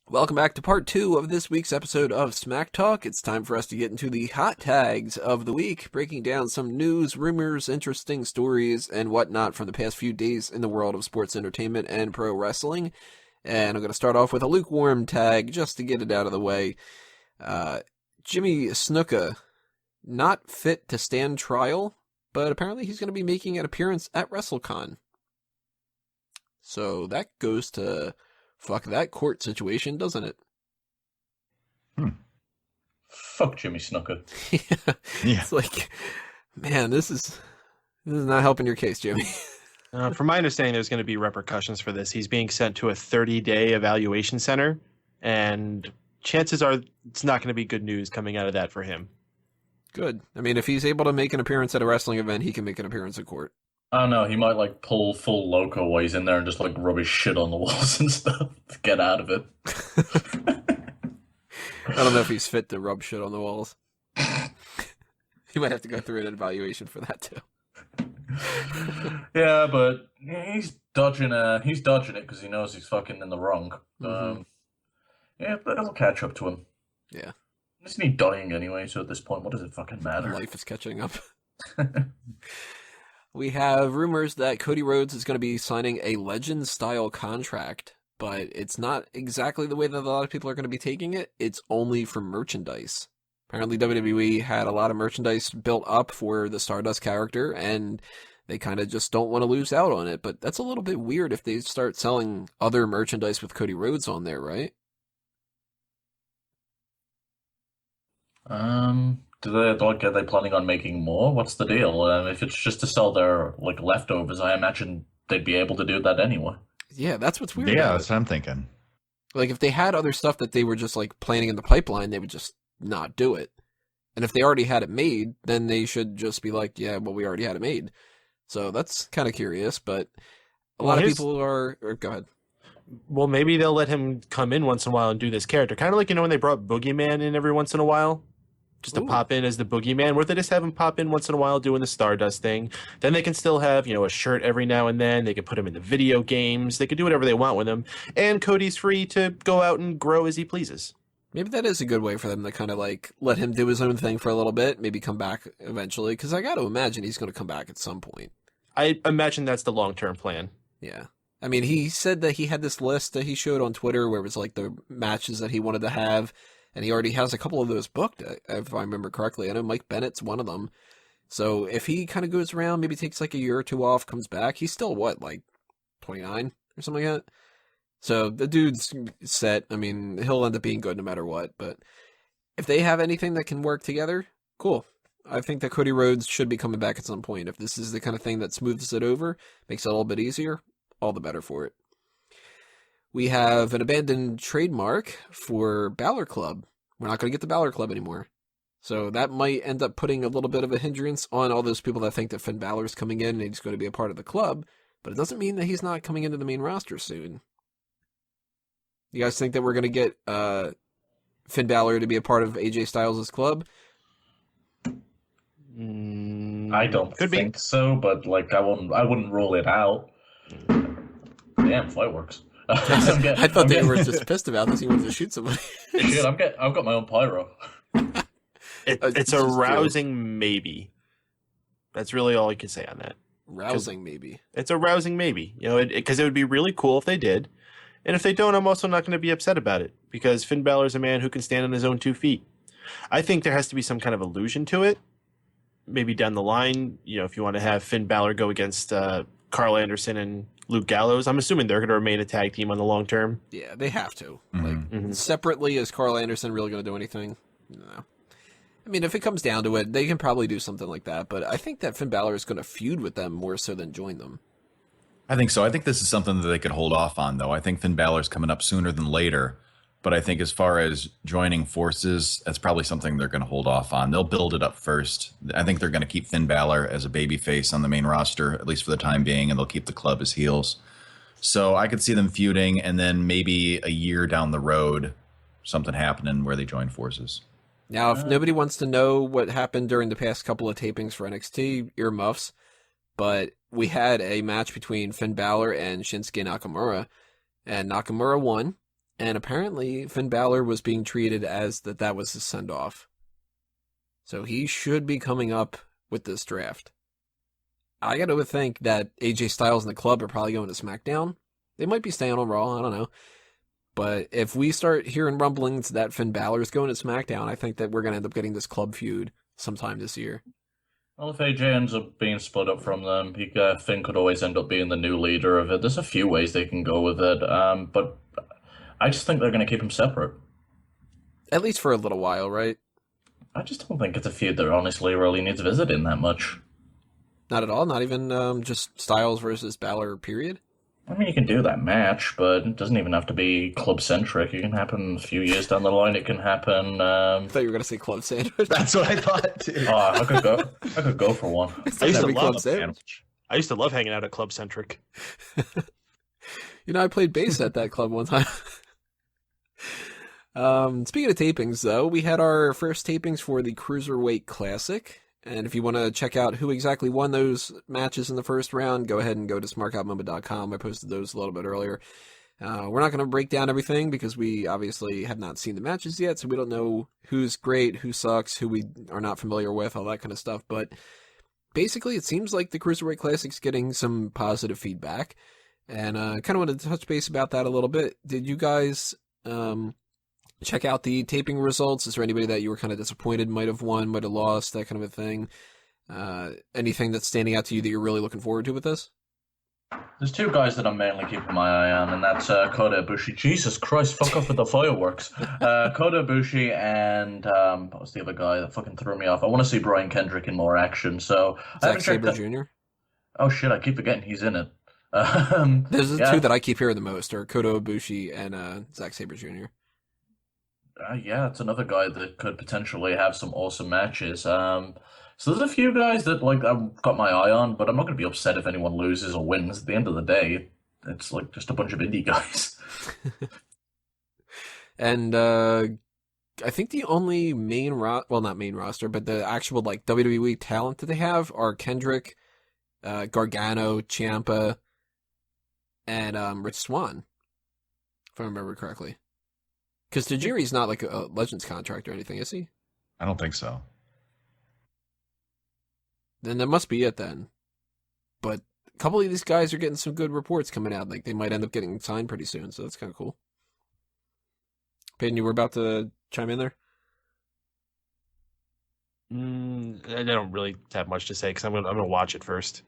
Welcome back to part 2 of this week's episode of Smack Talk. It's time for us to get into the hot tags of the week, breaking down some news, rumors, interesting stories, and whatnot from the past few days in the world of sports entertainment and pro wrestling. And I'm going to start off with a lukewarm tag just to get it out of the way. Jimmy Snuka, not fit to stand trial, but apparently he's going to be making an appearance at WrestleCon. So that goes to fuck that court situation, doesn't it? Fuck Jimmy Snuka. Yeah. It's like, man, this is not helping your case, Jimmy. From my understanding, there's going to be repercussions for this. He's being sent to a 30-day evaluation center, and chances are it's not going to be good news coming out of that for him. Good. I mean, if he's able to make an appearance at a wrestling event, he can make an appearance in court. I don't know, he might pull full loco while he's in there and just rub his shit on the walls and stuff to get out of it. I don't know if he's fit to rub shit on the walls. He might have to go through an evaluation for that too. Yeah, but he's dodging it because he knows he's fucking in the wrong. Yeah, but it'll catch up to him. Yeah. Isn't he dying anyway, so at this point, what does it fucking matter? Life is catching up. We have rumors that Cody Rhodes is going to be signing a Legend-style contract, but it's not exactly the way that a lot of people are going to be taking it. It's only for merchandise. Apparently WWE had a lot of merchandise built up for the Stardust character, and they kind of just don't want to lose out on it. But that's a little bit weird if they start selling other merchandise with Cody Rhodes on there, right? Are they planning on making more? What's the deal? If it's just to sell their leftovers, I imagine they'd be able to do that anyway. Yeah, that's what's weird. Yeah, that's what I'm thinking. If they had other stuff that they were just planning in the pipeline, they would just not do it. And if they already had it made, then they should just be yeah, well, we already had it made. So that's kind of curious, but a lot of people are... Go ahead. Well, maybe they'll let him come in once in a while and do this character. Kind of like, when they brought Boogeyman in every once in a while? Just to pop in as the Boogeyman, where they just have him pop in once in a while doing the Stardust thing. Then they can still have, a shirt every now and then. They can put him in the video games. They can do whatever they want with him. And Cody's free to go out and grow as he pleases. Maybe that is a good way for them to kind of let him do his own thing for a little bit, maybe come back eventually, because I got to imagine he's going to come back at some point. I imagine that's the long-term plan. Yeah. I mean, he said that he had this list that he showed on Twitter where it was the matches that he wanted to have. And he already has a couple of those booked, if I remember correctly. I know Mike Bennett's one of them. So if he kind of goes around, maybe takes a year or two off, comes back, he's still, 29 or something like that? So the dude's set. I mean, he'll end up being good no matter what. But if they have anything that can work together, cool. I think that Cody Rhodes should be coming back at some point. If this is the kind of thing that smooths it over, makes it a little bit easier, all the better for it. We have an abandoned trademark for Balor Club. We're not going to get the Balor Club anymore. So that might end up putting a little bit of a hindrance on all those people that think that Finn Balor's coming in and he's going to be a part of the club. But it doesn't mean that he's not coming into the main roster soon. You guys think that we're going to get Finn Balor to be a part of AJ Styles' club? I don't think so, but I wouldn't rule it out. Damn, Fightworks. I thought they were just pissed about this. He wanted to shoot somebody. Shit, I've got my own pyro. It's a rousing maybe. That's really all I can say on that. Rousing maybe. It's a rousing maybe. Because it would be really cool if they did. And if they don't, I'm also not going to be upset about it. Because Finn Balor's a man who can stand on his own 2 feet. I think there has to be some kind of allusion to it. Maybe down the line, if you want to have Finn Balor go against Carl Anderson and Luke Gallows, I'm assuming they're going to remain a tag team on the long term. Yeah, they have to. Separately, is Carl Anderson really going to do anything? No. I mean, if it comes down to it, they can probably do something like that. But I think that Finn Balor is going to feud with them more so than join them. I think so. I think this is something that they could hold off on, though. I think Finn Balor's coming up sooner than later. But I think as far as joining forces, that's probably something they're going to hold off on. They'll build it up first. I think they're going to keep Finn Balor as a babyface on the main roster, at least for the time being, and they'll keep the club as heels. So I could see them feuding, and then maybe a year down the road, something happening where they join forces. Now, if nobody wants to know what happened during the past couple of tapings for NXT, earmuffs, but we had a match between Finn Balor and Shinsuke Nakamura, and Nakamura won. and apparently Finn Balor was being treated as that was his send-off. So he should be coming up with this draft. I got to think that AJ Styles and the club are probably going to SmackDown. They might be staying on Raw, I don't know. But if we start hearing rumblings that Finn Balor is going to SmackDown, I think that we're going to end up getting this club feud sometime this year. Well, if AJ ends up being split up from them, Finn could always end up being the new leader of it. There's a few ways they can go with it, but I just think they're going to keep them separate. At least for a little while, right? I just don't think it's a feud that honestly really needs visiting that much. Not at all? Not even just Styles versus Balor, period? I mean, you can do that match, but it doesn't even have to be club-centric. It can happen a few years down the line. It can happen... I thought you were going to say club sandwich. That's what I thought, too. I could go for one. I used to love club sandwich. I used to love hanging out at Club Centric. I played bass at that club one time. Speaking of tapings, though, we had our first tapings for the Cruiserweight Classic. And if you want to check out who exactly won those matches in the first round, go ahead and go to smarkoutmoment.com. I posted those a little bit earlier. We're not going to break down everything because we obviously have not seen the matches yet, so we don't know who's great, who sucks, who we are not familiar with, all that kind of stuff. But basically, it seems like the Cruiserweight Classic's getting some positive feedback. And I kind of wanted to touch base about that a little bit. Did you guys check out the taping results? Is there anybody that you were kind of disappointed might have won, might have lost, that kind of a thing? Anything that's standing out to you that you're really looking forward to with this? There's two guys that I'm mainly keeping my eye on, and that's Kota Ibushi. Jesus Christ, fuck off with the fireworks. Kota Ibushi and what was the other guy that fucking threw me off? I want to see Brian Kendrick in more action, so... Zack Sabre Jr.? Oh shit, I keep forgetting he's in it. There's the two that I keep hearing the most, are Kota Ibushi and Zack Sabre Jr. Yeah, it's another guy that could potentially have some awesome matches. So there's a few guys that I've got my eye on, but I'm not going to be upset if anyone loses or wins. At the end of the day, it's just a bunch of indie guys. And I think the only not main roster, but the actual WWE talent that they have are Kendrick, Gargano, Ciampa, and Rich Swann, if I remember correctly. Because Tajiri's not a Legends contract or anything, is he? I don't think so. Then that must be it then. But a couple of these guys are getting some good reports coming out. They might end up getting signed pretty soon, so that's kind of cool. Peyton, you were about to chime in there? I don't really have much to say because I'm gonna watch it first.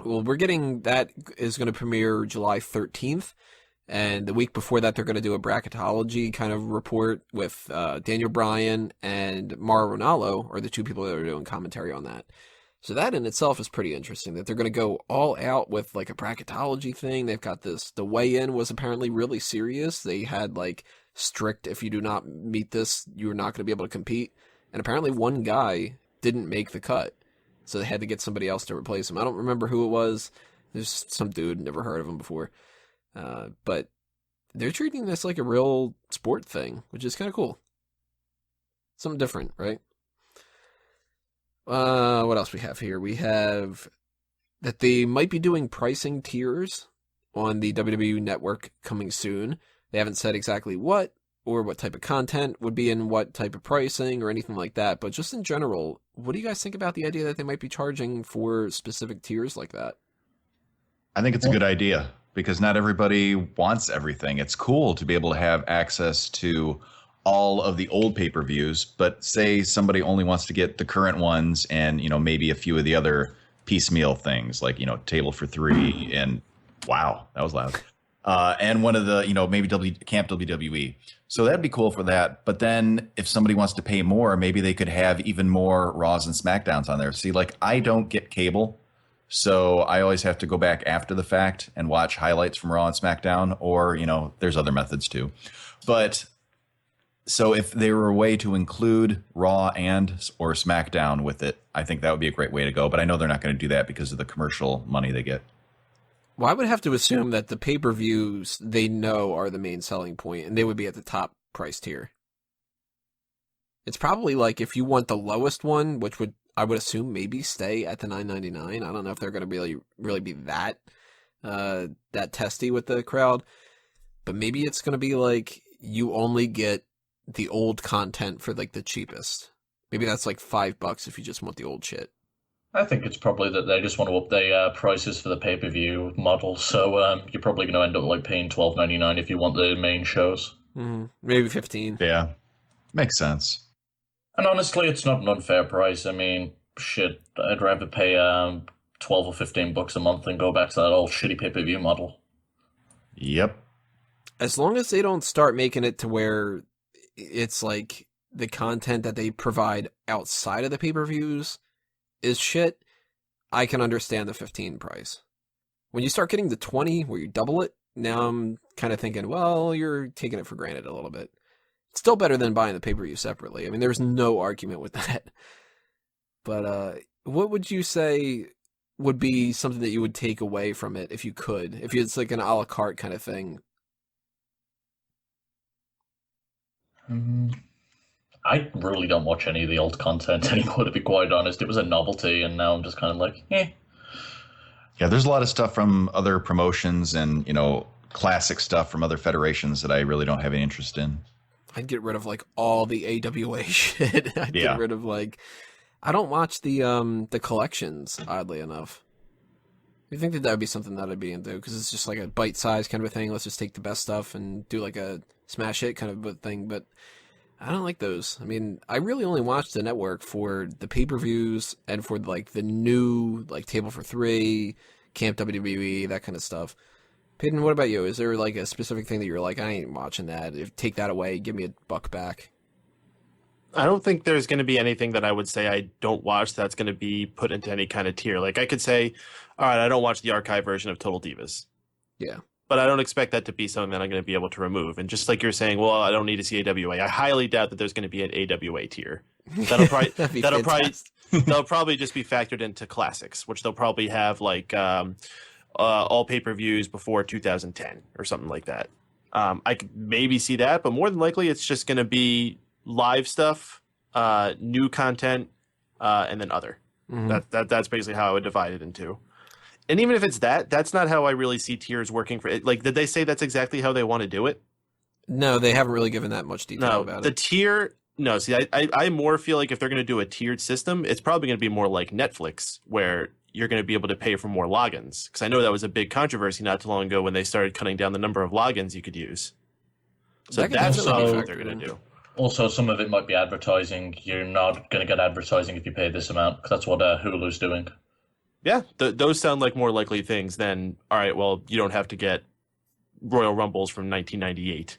Well, that is going to premiere July 13th. And the week before that, they're going to do a bracketology kind of report with Daniel Bryan and Mauro Ranallo are the two people that are doing commentary on that. So that in itself is pretty interesting, that they're going to go all out with a bracketology thing. They've got the weigh-in was apparently really serious. They had strict, if you do not meet this, you're not going to be able to compete. And apparently one guy didn't make the cut. So they had to get somebody else to replace him. I don't remember who it was. There's some dude, never heard of him before. But they're treating this like a real sport thing, which is kind of cool. Something different, right? What else we have here? We have that they might be doing pricing tiers on the WWE Network coming soon. They haven't said exactly what or what type of content would be in what type of pricing or anything like that. But just in general, what do you guys think about the idea that they might be charging for specific tiers like that? I think it's a good idea because not everybody wants everything. It's cool to be able to have access to all of the old pay-per-views, but say somebody only wants to get the current ones and, maybe a few of the other piecemeal things like, Table for Three and wow, that was loud. And one of the, maybe Camp WWE. So that'd be cool for that. But then if somebody wants to pay more, maybe they could have even more Raws and SmackDowns on there. See, I don't get cable. So I always have to go back after the fact and watch highlights from Raw and SmackDown, or, there's other methods too. But so if there were a way to include Raw or SmackDown with it, I think that would be a great way to go. But I know they're not going to do that because of the commercial money they get. Well, I would have to assume that the pay-per-views they know are the main selling point, and they would be at the top price tier. It's probably if you want the lowest one, which I would assume maybe stay at the $9.99. I don't know if they're going to really be that testy with the crowd. but maybe it's going to be like you only get the old content for like the cheapest. Maybe that's like $5 if you just want the old shit. I think it's probably that they just want to up their prices for the pay-per-view model, so you're probably going to end up like paying $12.99 if you want the main shows. Maybe 15. Yeah, makes sense. And honestly, it's not an unfair price. I mean, shit, I'd rather pay $12 or $15 a month than go back to that old shitty pay-per-view model. Yep. As long as they don't start making it to where it's like the content that they provide outside of the pay-per-views is shit, I can understand the 15 price. When you start getting the 20 where you double it, now I'm kind of thinking, well, you're taking it for granted a little bit. It's still better than buying the pay-per-view separately. I mean, there's no argument with that. But what would you say would be something that you would take away from it if you could? If it's like an a la carte kind of thing? I really don't watch any of the old content anymore, to be quite honest. It was a novelty, and now I'm just kind of like, eh. Yeah, there's a lot of stuff from other promotions and, classic stuff from other federations that I really don't have any interest in. I'd get rid of like all the AWA shit. I'd Yeah. get rid of I don't watch the collections, oddly enough. I think that would be something that I'd be into, because it's just like a bite-sized kind of a thing. Let's just take the best stuff and do like a smash hit kind of a thing, but I don't like those. I mean, I really only watch the network for the pay-per-views and for like the new like Table for Three, Camp WWE, that kind of stuff. Peyton, what about you? Is there like a specific thing that you're like, I ain't watching that? If take that away, give me $1 back. I don't think there's going to be anything that I would say I don't watch that's going to be put into any kind of tier. Like I could say, all right, I don't watch the archive version of Total Divas. Yeah. But I don't expect that to be something that I'm going to be able to remove. And just like you're saying, well, I don't need to see AWA. I highly doubt that there's going to be an AWA tier. That'll probably just be factored into classics, which they'll probably have like all pay-per-views before 2010 or something like that. I could maybe see that, but more than likely it's just going to be live stuff, new content, and then other. Mm-hmm. That's basically how I would divide it into. And even if it's that's not how I really see tiers working for it. Like, did they say that's exactly how they want to do it? No, they haven't really given that much detail about the it. tier. No, see, I more feel like if they're going to do a tiered system, it's probably going to be more like Netflix, where you're going to be able to pay for more logins. Because I know that was a big controversy not too long ago when they started cutting down the number of logins you could use. So that's what they're going to do. Also, some of it might be advertising. You're not going to get advertising if you pay this amount, because that's what Hulu's doing. Yeah, those sound like more likely things than, all right, well, you don't have to get Royal Rumbles from 1998.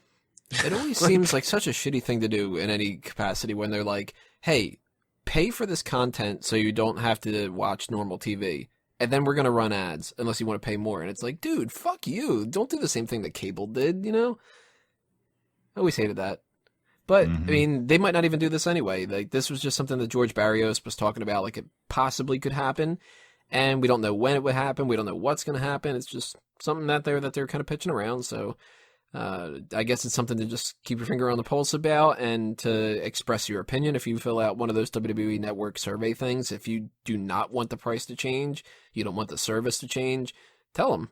It always seems like such a shitty thing to do in any capacity when they're like, hey, pay for this content so you don't have to watch normal TV. And then we're going to run ads unless you want to pay more. And it's like, dude, fuck you. Don't do the same thing that cable did, I always hated that. But, I mean, they might not even do this anyway. Like, this was just something that George Barrios was talking about, like it possibly could happen. And we don't know when it would happen. We don't know what's going to happen. It's just something that they're kind of pitching around. So I guess it's something to just keep your finger on the pulse about and to express your opinion. If you fill out one of those WWE Network survey things, if you do not want the price to change, you don't want the service to change, tell them.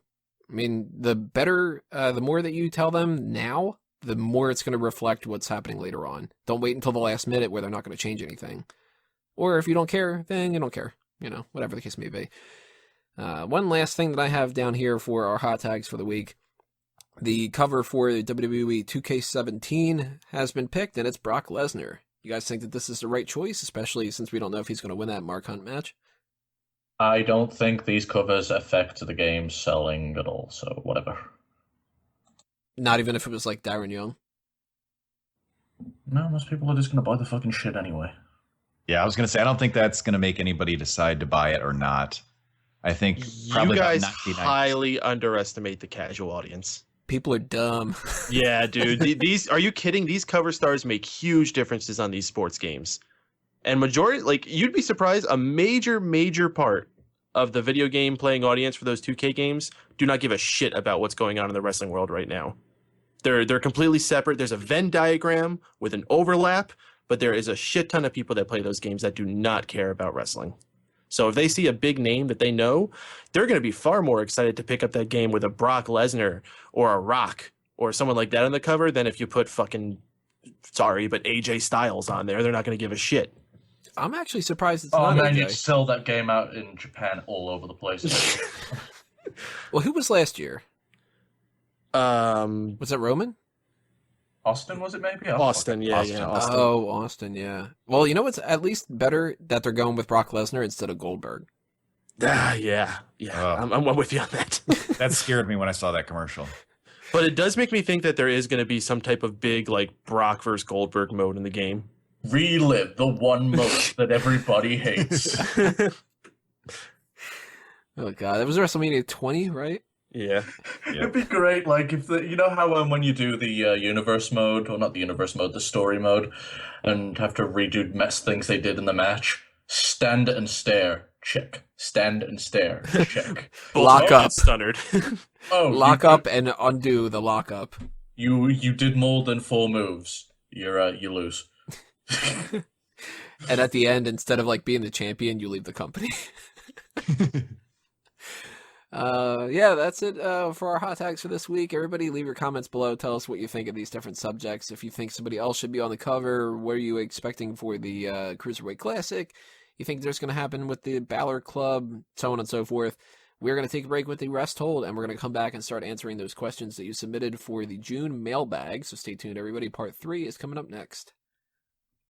I mean, the better, the more that you tell them now, the more it's going to reflect what's happening later on. Don't wait until the last minute where they're not going to change anything. Or if you don't care, then you don't care. Whatever the case may be. One last thing that I have down here for our hot tags for the week. The cover for the WWE 2K17 has been picked, and it's Brock Lesnar. You guys think that this is the right choice, especially since we don't know if he's going to win that Mark Hunt match? I don't think these covers affect the game selling at all, so whatever. Not even if it was like Darren Young? No, most people are just going to buy the fucking shit anyway. Yeah, I was going to say, I don't think that's going to make anybody decide to buy it or not. I think probably you guys about 99%. highly underestimate the casual audience. People are dumb. Yeah, dude. These are you kidding? These cover stars make huge differences on these sports games. And majority, like, you'd be surprised, a major part of the video game playing audience for those 2K games do not give a shit about what's going on in the wrestling world right now. They're completely separate. There's a Venn diagram with an overlap, but there is a shit ton of people that play those games that do not care about wrestling. So if they see a big name that they know, they're going to be far more excited to pick up that game with a Brock Lesnar or a Rock or someone like that on the cover than if you put fucking, sorry, but AJ Styles on there. They're not going to give a shit. I'm actually surprised it's Oh not man, AJ. you'd sell that game out in Japan all over the place. Well, who was last year? Was it Roman? Austin, was it maybe? Austin, yeah, Austin. Austin. Oh, Austin, yeah. Well, you know what's at least better that they're going with Brock Lesnar instead of Goldberg. Yeah. I'm with you on that. That scared me when I saw that commercial. But it does make me think that there is going to be some type of big, like, Brock versus Goldberg mode in the game. Relive the one mode that everybody hates. Oh god, that was WrestleMania 20, right? Yeah. It'd be great, like if you know how when you do the universe mode, or not the universe mode, the story mode, and have to redo mess things they did in the match. Stand and stare, check. Stand and stare, check. Lock up. Stunnered. Oh, Lock up and undo the lock up. You did more than 4 moves. You lose. And at the end, instead of like being the champion, you leave the company. Yeah, that's it for our hot tags for this week. Everybody leave your comments below. Tell us what you think of these different subjects. If you think somebody else should be on the cover, what are you expecting for the Cruiserweight Classic? You think there's going to happen with the Balor Club, so on and so forth. We're going to take a break with the rest hold, and we're going to come back and start answering those questions that you submitted for the June mailbag. So stay tuned, everybody. Part 3 is coming up next.